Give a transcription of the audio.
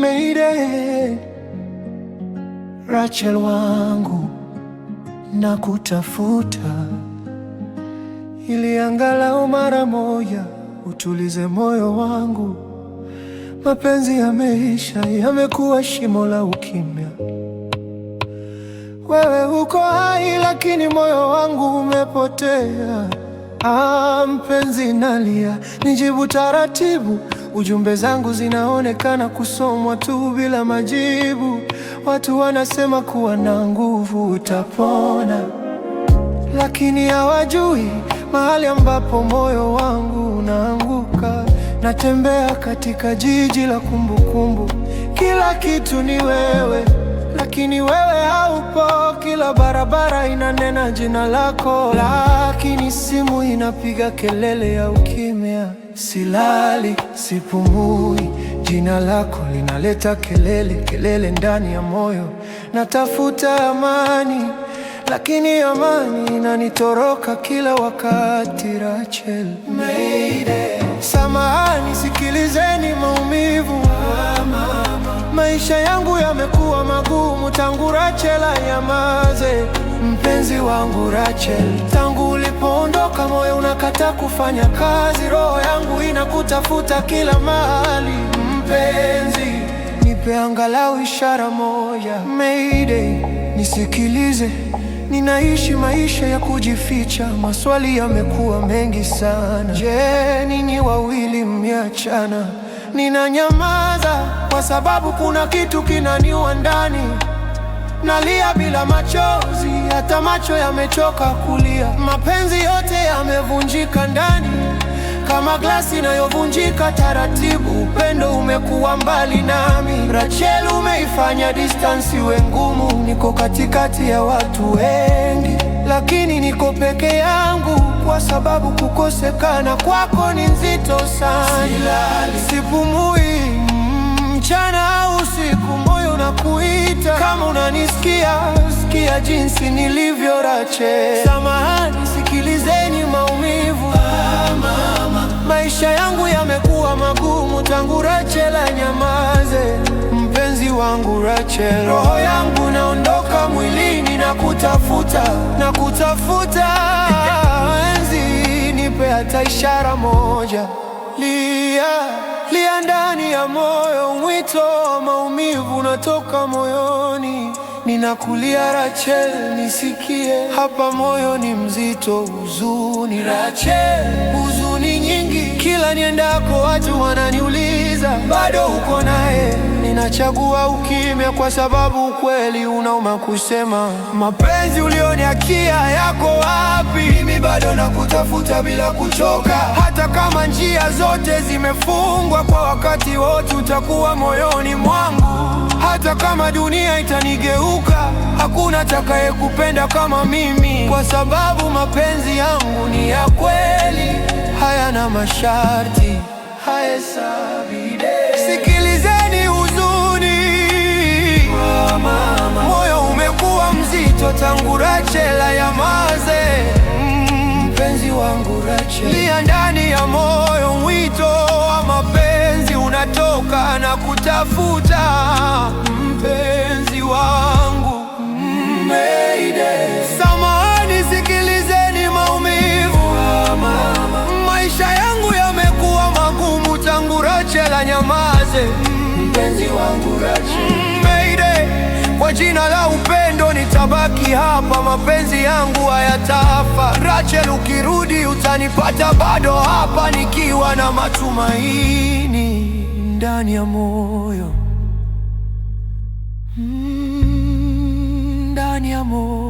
Mayday, Rachel wangu, na kutafuta ili angalau mara moja utulize moyo wangu. Mapenzi yameisha, yamekuwa shimo la ukimya. Wewe uko hai lakini moyo wangu umepotea. Mpenzi nalia, nijibu taratibu. Ujumbe zangu zinaonekana kusomwa tu bila majibu. Watu wanasema kuwa na nguvu utapona, lakini hawajui mahali ambapo moyo wangu unaanguka. Natembea katika jiji la kumbukumbu, kila kitu ni wewe, lakini wewe haupo. Kila barabara inanena jina lako, lakini simu inapiga kelele ya ukimya. Silali, sipumui, jina lako linaleta kelele ndani ya moyo. Natafuta amani, lakini amani inanitoroka kila wakati. Rachel, Mayday. Samahani, sikilizeni maumivu. Maisha yangu yamekuwa magumu tangu Rachel anyamaze. Mpenzi wangu Rachel, tangu ulipoondoka moyo unakataa kufanya kazi. Roho yangu inakutafuta kila mahali. Mpenzi, nipe angalau ishara moja. Mayday, nisikilize. Ninaishi maisha ya kujificha, maswali yamekuwa mengi sana. Je, ninyi wawili mmeachana? Ninanyamaza kwa sababu kuna kitu kinaniua ndani. Nalia bila machozi, hata macho yamechoka kulia. Mapenzi yote yamevunjika ndani, kama glasi inayovunjika taratibu. Upendo umekuwa mbali nami. Rachel, umeifanya distance iwe ngumu. Niko katikati ya watu wengi, lakini niko peke yangu, kwa sababu kukosekana kwako ni nzito sana. Silali, sipumui, mchana au usiku moyo unakuita. Kama unanisikia, sikia jinsi nilivyo Rachel. Samahani, sikilizeni maumivu. Maisha yangu yamekuwa magumu tangu Rachel anyamaze. Mpenzi wangu Rachel, roho yangu naondoka mwilini na kutafuta enzi, nipe hata ishara moja. Lia ndani ya moyo, mwito wa maumivu unatoka moyoni. Ninakulia Rachel, nisikie. Hapa moyo ni mzito, huzuni Rachel, huzuni nyingi. Kila niendako watu wananiuliza bado uko naye. Ninachagua ukimya kwa sababu ukweli unauma kusema. Mapenzi ulioniachia yako wapi? Mimi bado nakutafuta bila kuchoka. Hata kama njia zote zimefungwa, kwa wakati wote utakuwa moyoni mwangu. Hata kama dunia itanigeuka, hakuna atakayekupenda kama mimi, kwa sababu mapenzi yangu ni ya kweli, hayana masharti, hahesabi day. Sikilizeni huzuni, moyo umekuwa mzito tangu Rachel anyamaze. Mpenzi wangu Rachel, lia ndani ya moyo, mwito wa mapenzi unatoka na kutafuta. Mpenzi wangu Mayday. Samahani, sikilizeni maumivu. Maisha yangu yamekuwa magumu tangu Rachel anyamaze. Mpenzi wangu Rachel, Mayday. Kwa jina la upendo nitabaki hapa, mapenzi yangu hayatafa. Rachel, ukirudi utanipata bado hapa, nikiwa na matumaini ndani ya moyo, ndani ya moyo.